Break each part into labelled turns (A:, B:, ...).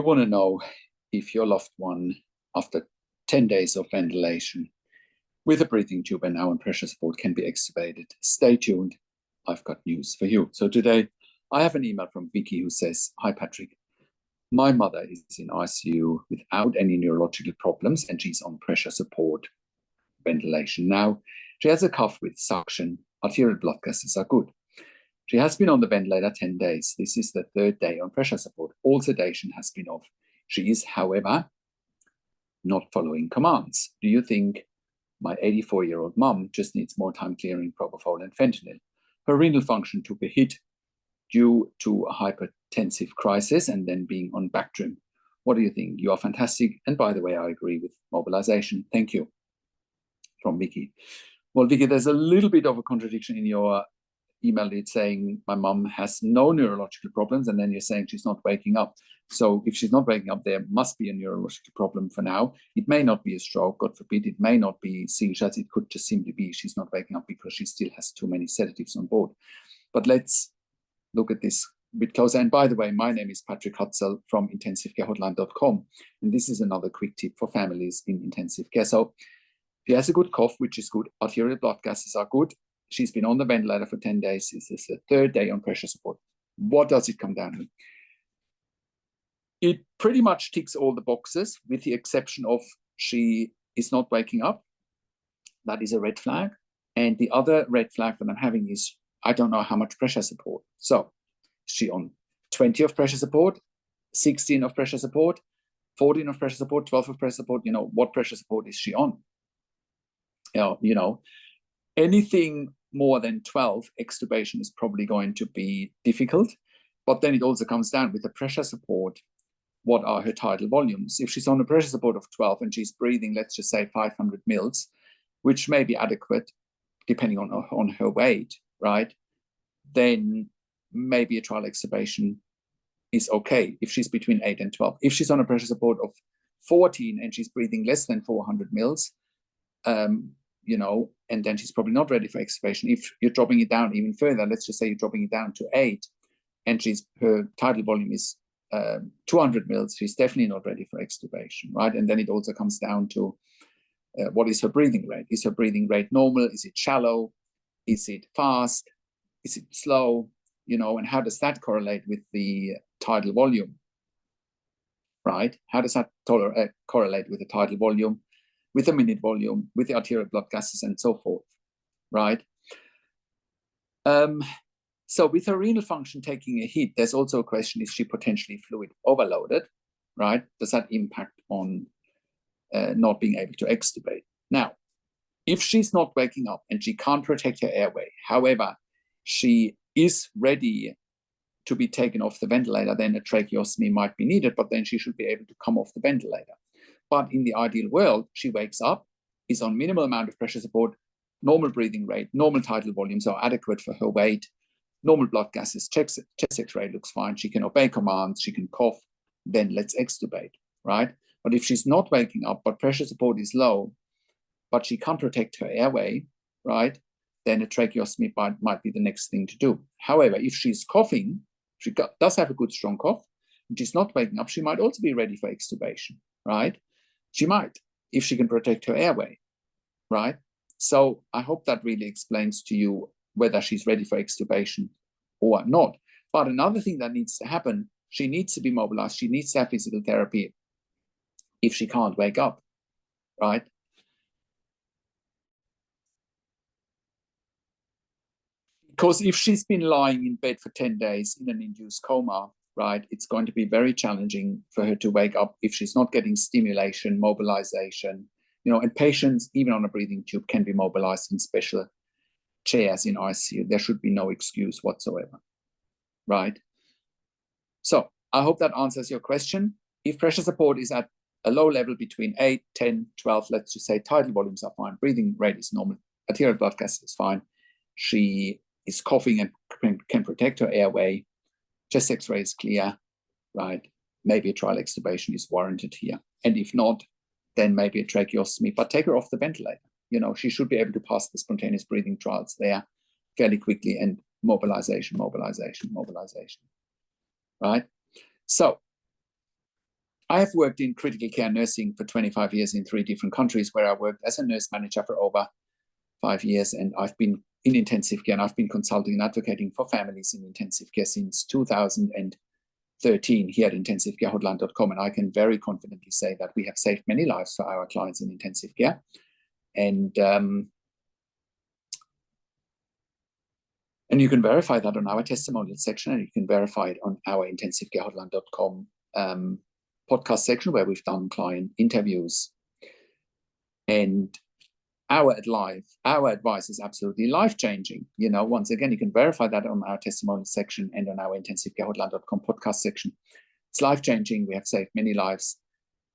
A: You want to know if your loved one, after 10 days of ventilation with a breathing tube and now on pressure support, can be extubated. Stay tuned. I've got news for you. So today I have an email from Vicky who says, "Hi, Patrick. My mother is in ICU without any neurological problems and she's on pressure support ventilation. Now, she has a cough with suction. Arterial blood gases are good. She has been on the ventilator 10 days. This is the third day on pressure support. All sedation has been off. She is, however, not following commands. Do you think my 84-year-old mum just needs more time clearing propofol and fentanyl? Her renal function took a hit due to a hypertensive crisis and then being on Bactrim. What do you think? You are fantastic. And by the way, I agree with mobilization. Thank you." From Vicky. Well, Vicky, there's a little bit of a contradiction in your email. It's saying my mum has no neurological problems, and then you're saying she's not waking up. So if she's not waking up, there must be a neurological problem for now. It may not be a stroke, God forbid. It may not be seizures. It could just simply be she's not waking up because she still has too many sedatives on board. But let's look at this a bit closer. And by the way, my name is Patrick Hutzel from intensivecarehotline.com. And this is another quick tip for families in intensive care. So she has a good cough, which is good. Arterial blood gases are good. She's been on the ventilator for 10 days. This is the third day on pressure support. What does it come down to? It pretty much ticks all the boxes with the exception of she is not waking up. That is a red flag. And the other red flag that I'm having is I don't know how much pressure support. So is she on 20 of pressure support, 16 of pressure support, 14 of pressure support, 12 of pressure support? You know, what pressure support is she on? You know, anything more than 12, extubation is probably going to be difficult. But then it also comes down with the pressure support. What are her tidal volumes? If she's on a pressure support of 12 and she's breathing, let's just say 500 mils, which may be adequate depending on her weight, right? Then maybe a trial extubation is okay if she's between 8 and 12. If she's on a pressure support of 14 and she's breathing less than 400 mils, you know, and then she's probably not ready for extubation. If you're dropping it down even further, let's just say you're dropping it down to 8 and her tidal volume is 200 mils, she's definitely not ready for extubation, right? And then it also comes down to what is her breathing rate? Is her breathing rate normal? Is it shallow? Is it fast? Is it slow? You know, and how does that correlate with the tidal volume, right? How does that correlate with the tidal volume, with the minute volume, with the arterial blood gases and so forth, right? So with her renal function taking a hit, there's also a question, is she potentially fluid overloaded, right? Does that impact on not being able to extubate? Now, if she's not waking up and she can't protect her airway, however, she is ready to be taken off the ventilator, then a tracheostomy might be needed, but then she should be able to come off the ventilator. But in the ideal world, she wakes up, is on minimal amount of pressure support, normal breathing rate, normal tidal volumes are adequate for her weight, normal blood gases, chest x-ray looks fine, she can obey commands, she can cough, then let's extubate, right? But if she's not waking up, but pressure support is low, but she can't protect her airway, right? Then a tracheostomy might be the next thing to do. However, if she's coughing, she does have a good strong cough, and she's not waking up, she might also be ready for extubation, right? She might, if she can protect her airway, right? So I hope that really explains to you whether she's ready for extubation or not. But another thing that needs to happen, she needs to be mobilized. She needs to have physical therapy if she can't wake up, right? Because if she's been lying in bed for 10 days in an induced coma, right, it's going to be very challenging for her to wake up if she's not getting stimulation, mobilization, you know, and patients, even on a breathing tube, can be mobilized in special chairs in ICU. There should be no excuse whatsoever, right? So I hope that answers your question. If pressure support is at a low level between 8, 10, 12, let's just say tidal volumes are fine, breathing rate is normal, arterial blood gas is fine, she is coughing and can protect her airway, chest x-ray is clear, right? Maybe a trial extubation is warranted here. And if not, then maybe a tracheostomy, but take her off the ventilator. You know, she should be able to pass the spontaneous breathing trials there fairly quickly, and mobilization, right? So I have worked in critical care nursing for 25 years in 3 different countries, where I worked as a nurse manager for over 5 years, and I've been in intensive care, and I've been consulting and advocating for families in intensive care since 2013 here at intensivecarehotline.com, and I can very confidently say that we have saved many lives for our clients in intensive care. And you can verify that on our testimonial section, and you can verify it on our intensivecarehotline.com podcast section, where we've done client interviews. And our advice is absolutely life-changing. You know, once again, you can verify that on our testimonial section and on our intensivecarehotline.com podcast section. It's life-changing. We have saved many lives,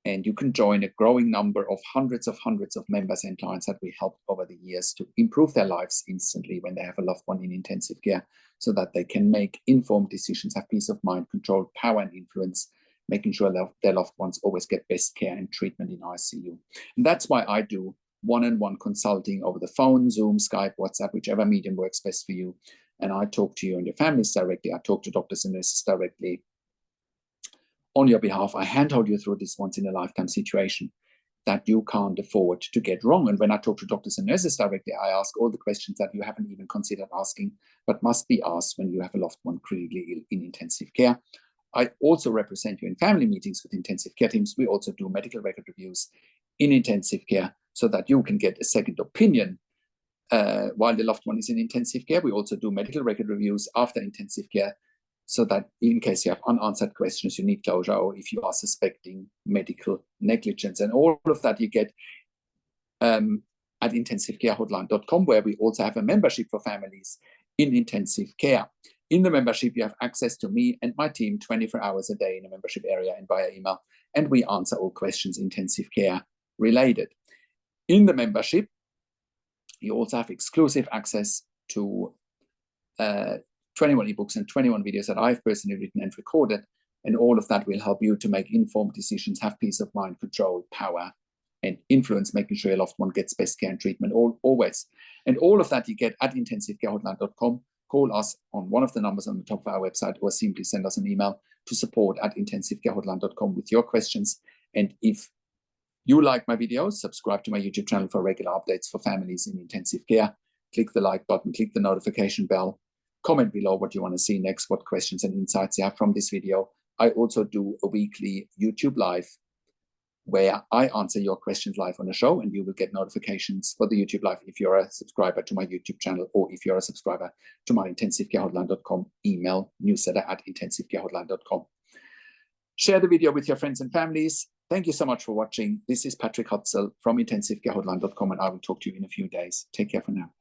A: and you can join a growing number of hundreds of members and clients that we helped over the years to improve their lives instantly when they have a loved one in intensive care, so that they can make informed decisions, have peace of mind, control, power, and influence, making sure that their loved ones always get best care and treatment in ICU. And that's why I do one-on-one consulting over the phone, Zoom, Skype, WhatsApp, whichever medium works best for you. And I talk to you and your families directly. I talk to doctors and nurses directly on your behalf. I handhold you through this once-in-a-lifetime situation that you can't afford to get wrong. And when I talk to doctors and nurses directly, I ask all the questions that you haven't even considered asking, but must be asked when you have a loved one critically ill in intensive care. I also represent you in family meetings with intensive care teams. We also do medical record reviews in intensive care, so that you can get a second opinion while the loved one is in intensive care. We also do medical record reviews after intensive care, so that in case you have unanswered questions, you need closure, or if you are suspecting medical negligence. And all of that you get at intensivecarehotline.com, where we also have a membership for families in intensive care. In the membership, you have access to me and my team 24 hours a day in a membership area and via email, and we answer all questions intensive care related. In the membership, you also have exclusive access to 21 ebooks and 21 videos that I've personally written and recorded, and all of that will help you to make informed decisions, have peace of mind, control, power, and influence, making sure your loved one gets best care and treatment always. And all of that you get at intensivecarehotline.com. Call us on one of the numbers on the top of our website, or simply send us an email to support@intensivecarehotline.com with your questions. And if you like my videos, subscribe to my YouTube channel for regular updates for families in intensive care. Click the like button, click the notification bell, comment below what you want to see next, what questions and insights you have from this video. I also do a weekly YouTube live where I answer your questions live on the show, and you will get notifications for the YouTube live if you're a subscriber to my YouTube channel, or if you're a subscriber to my intensivecarehotline.com email newsletter at intensivecarehotline.com. Share the video with your friends and families. Thank you so much for watching. This is Patrick Hutzel from intensivecarehotline.com, and I will talk to you in a few days. Take care for now.